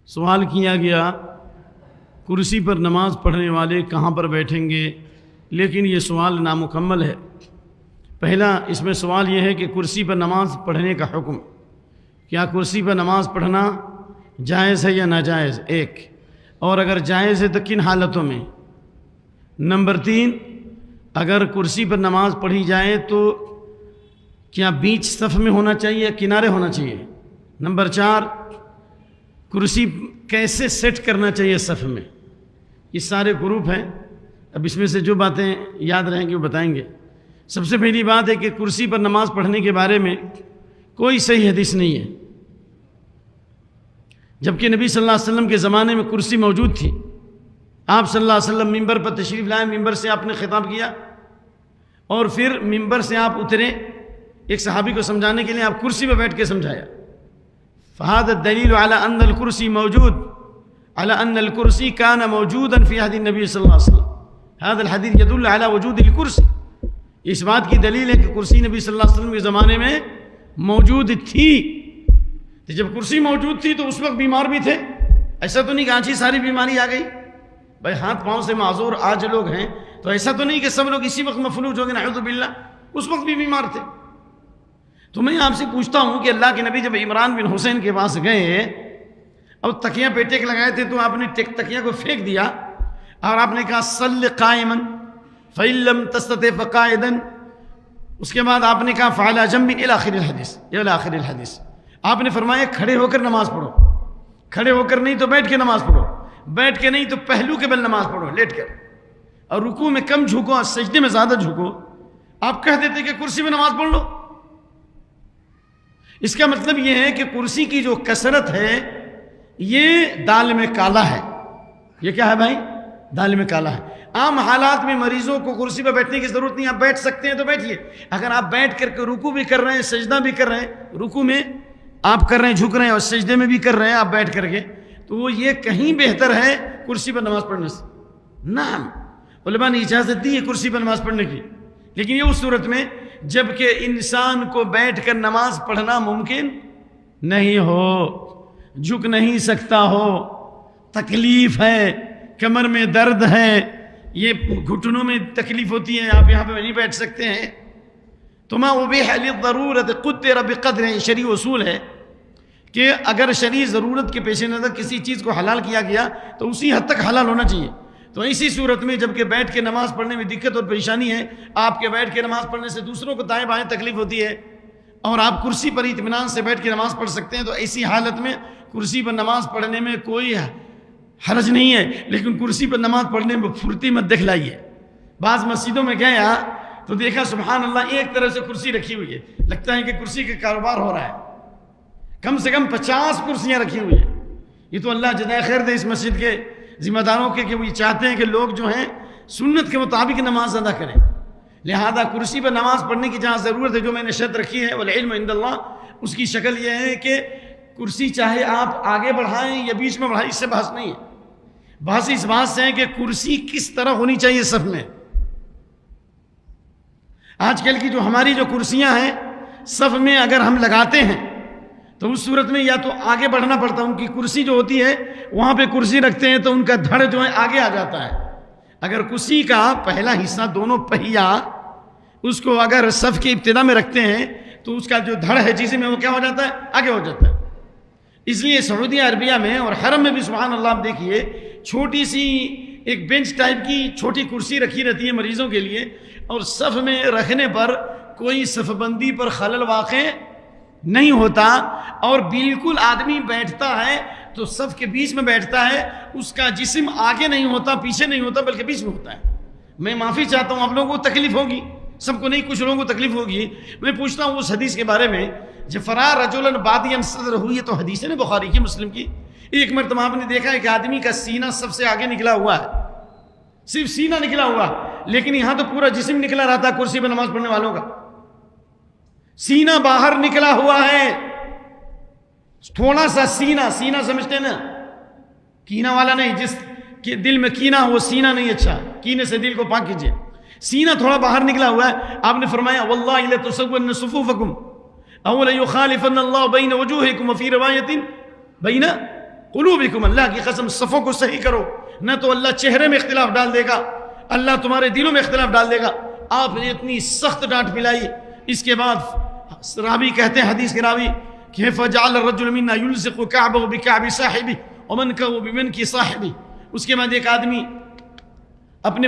سوال کیا گیا کرسی پر نماز پڑھنے والے کہاں پر بیٹھیں گے، لیکن یہ سوال نامکمل ہے۔ پہلا اس میں سوال یہ ہے کہ کرسی پر نماز پڑھنے کا حکم، کیا کرسی پر نماز پڑھنا جائز ہے یا ناجائز، ایک، اور اگر جائز ہے تو کن حالتوں میں۔ نمبر 3، اگر کرسی پر نماز پڑھی جائے تو کیا بیچ صف میں ہونا چاہیے یا کنارے ہونا چاہیے۔ نمبر 4، کرسی کیسے سیٹ کرنا چاہیے صف میں۔ یہ سارے گروپ ہیں، اب اس میں سے جو باتیں یاد رہیں گے وہ بتائیں گے۔ سب سے پہلی بات ہے کہ کرسی پر نماز پڑھنے کے بارے میں کوئی صحیح حدیث نہیں ہے، جبکہ نبی صلی اللہ علیہ وسلم کے زمانے میں کرسی موجود تھی۔ آپ صلی اللہ علیہ وسلم ممبر پر تشریف لائے، ممبر سے آپ نے خطاب کیا اور پھر ممبر سے آپ اترے، ایک صحابی کو سمجھانے کے لیے آپ کرسی پہ بیٹھ کے سمجھایا۔ فهذا الدليل على ان الكرسي موجود، على ان الكرسي كان موجودا في عهد النبي صلی اللہ علیہ وسلم۔ هذا الحديث يدل على وجود الكرسي، اس بات کی دلیل ہے کہ کرسی نبی صلی اللہ علیہ وسلم کے زمانے میں موجود تھی۔ تو جب کرسی موجود تھی تو اس وقت بیمار بھی تھے، ایسا تو نہیں کہ آج ہی ساری بیماری آ گئی۔ بھائی ہاتھ پاؤں سے معذور آج لوگ ہیں تو ایسا تو نہیں کہ سب لوگ اسی وقت مفلوج ہو گئے، نعوذ باللہ، اس وقت بھی بیمار تھے۔ تو میں آپ سے پوچھتا ہوں کہ اللہ کے نبی جب عمران بن حسین کے پاس گئے اور تکیہ پہ ٹیک لگائے تھے تو آپ نے تکیہ کو پھینک دیا اور آپ نے کہا صلی قائما فإن لم تستطع فقاعدا، اس کے بعد آپ نے کہا فعلى جنب الى آخر الحدیث، الى آخر الحدیث۔ آپ نے فرمایا کھڑے ہو کر نماز پڑھو، کھڑے ہو کر نہیں تو بیٹھ کے نماز پڑھو، بیٹھ کے نہیں تو پہلو کے بل نماز پڑھو لیٹ کر، اور رکوع میں کم جھکو اور سجدے میں زیادہ جھکو۔ آپ کہہ دیتے کہ کرسی میں نماز پڑھ لو۔ اس کا مطلب یہ ہے کہ کرسی کی جو کثرت ہے یہ دال میں کالا ہے۔ یہ کیا ہے بھائی؟ دال میں کالا ہے۔ عام حالات میں مریضوں کو کرسی پہ بیٹھنے کی ضرورت نہیں، آپ بیٹھ سکتے ہیں تو بیٹھیے۔ اگر آپ بیٹھ کر کے رکوع بھی کر رہے ہیں، سجدہ بھی کر رہے ہیں، رکوع میں آپ کر رہے ہیں، جھک رہے ہیں، اور سجدے میں بھی کر رہے ہیں آپ بیٹھ کر کے، تو وہ یہ کہیں بہتر ہے کرسی پر نماز پڑھنے سے۔ نعم، علماء نے اجازت دی ہے کرسی پر نماز پڑھنے کی، لیکن یہ اس صورت میں جب کہ انسان کو بیٹھ کر نماز پڑھنا ممکن نہیں ہو، جھک نہیں سکتا ہو، تکلیف ہے، کمر میں درد ہے، یہ گھٹنوں میں تکلیف ہوتی ہے، آپ یہاں پہ نہیں بیٹھ سکتے ہیں، تو ما ابیح للضرورت قدر بقدر، شرعی اصول ہے کہ اگر شرعی ضرورت کے پیش نظر کسی چیز کو حلال کیا گیا تو اسی حد تک حلال ہونا چاہیے۔ تو اسی صورت میں جب کہ بیٹھ کے نماز پڑھنے میں دقت اور پریشانی ہے، آپ کے بیٹھ کے نماز پڑھنے سے دوسروں کو دائیں بائیں تکلیف ہوتی ہے، اور آپ کرسی پر اطمینان سے بیٹھ کے نماز پڑھ سکتے ہیں، تو ایسی حالت میں کرسی پر نماز پڑھنے میں کوئی حرج نہیں ہے۔ لیکن کرسی پر نماز پڑھنے میں پھرتی مت دکھلائیے۔ بعض مسجدوں میں گیا تو دیکھا سبحان اللہ ایک طرف سے کرسی رکھی ہوئی ہے، لگتا ہے کہ کرسی کا کاروبار ہو رہا ہے، کم سے کم 50 کرسیاں رکھی ہوئی ہیں۔ یہ تو اللہ جزائے خیر دے اس مسجد کے ذمہ داروں کے کہ وہ یہ چاہتے ہیں کہ لوگ جو ہیں سنت کے مطابق نماز ادا کریں، لہذا کرسی پر نماز پڑھنے کی جہاں ضرورت ہے، جو میں نے شرط رکھی ہے والعلم عند اللہ، اس کی شکل یہ ہے کہ کرسی چاہے آپ آگے بڑھائیں یا بیچ میں بڑھائیں، اس سے بحث نہیں ہے۔ بحث اس بات سے ہے کہ کرسی کس طرح ہونی چاہیے صف میں۔ آج کل کی جو ہماری جو کرسیاں ہیں صف میں اگر ہم لگاتے ہیں تو اس صورت میں یا تو آگے بڑھنا پڑتا ہے، ان کی کرسی جو ہوتی ہے وہاں پہ کرسی رکھتے ہیں تو ان کا دھڑ جو ہے آگے آ جاتا ہے۔ اگر کرسی کا پہلا حصہ دونوں پہیا اس کو اگر صف کی ابتدا میں رکھتے ہیں تو اس کا جو دھڑ ہے جسے میں وہ کیا ہو جاتا ہے؟ آگے ہو جاتا ہے۔ اس لیے سعودی عربیہ میں اور حرم میں بھی سبحان اللہ آپ دیکھیے چھوٹی سی ایک بینچ ٹائپ کی چھوٹی کرسی رکھی رہتی ہے مریضوں کے لیے، اور صف میں رکھنے پر کوئی صف بندی پر خلل واقع نہیں ہوتا، اور بالکل آدمی بیٹھتا ہے تو صف کے بیچ میں بیٹھتا ہے، اس کا جسم آگے نہیں ہوتا، پیچھے نہیں ہوتا، بلکہ بیچ میں ہوتا ہے۔ میں معافی چاہتا ہوں، آپ لوگوں کو تکلیف ہوگی، سب کو نہیں، کچھ لوگوں کو تکلیف ہوگی۔ میں پوچھتا ہوں اس حدیث کے بارے میں، جب فرار رجلا بادیا صدر ہوئی، تو حدیث ہے نا بخاری کی، مسلم کی۔ ایک مرتبہ آپ نے دیکھا ہے کہ آدمی کا سینہ سب سے آگے نکلا ہوا ہے، صرف سینہ نکلا ہوا، لیکن یہاں تو پورا جسم نکلا رہتا ہے کرسی پہ نماز پڑھنے والوں کا۔ سینہ باہر نکلا ہوا ہے، تھوڑا سا سینہ سمجھتے ہیں نا، کینہ والا نہیں، جس کے دل میں کینہ ہو وہ سینہ نہیں، اچھا کینے سے دل کو پاک کیجئے۔ سینہ تھوڑا باہر نکلا ہوا ہے، آپ نے فرمایا واللہ لتسون صفوفکم او لیخالفن اللہ بین وجوہکم وفی روایت بین قلوبکم، اللہ کی قسم صفوں کو صحیح کرو، نہ تو اللہ چہرے میں اختلاف ڈال دے گا، اللہ تمہارے دلوں میں اختلاف ڈال دے گا۔ آپ نے اتنی سخت ڈانٹ پلائی۔ اس کے بعد راوی کہتے ہیں، حدیث کے راوی کہ فجعل الرجل منا يلزق كعبه بكعب صاحبه ومنكه بمنك صاحبه، اس کے بعد ایک آدمی اپنے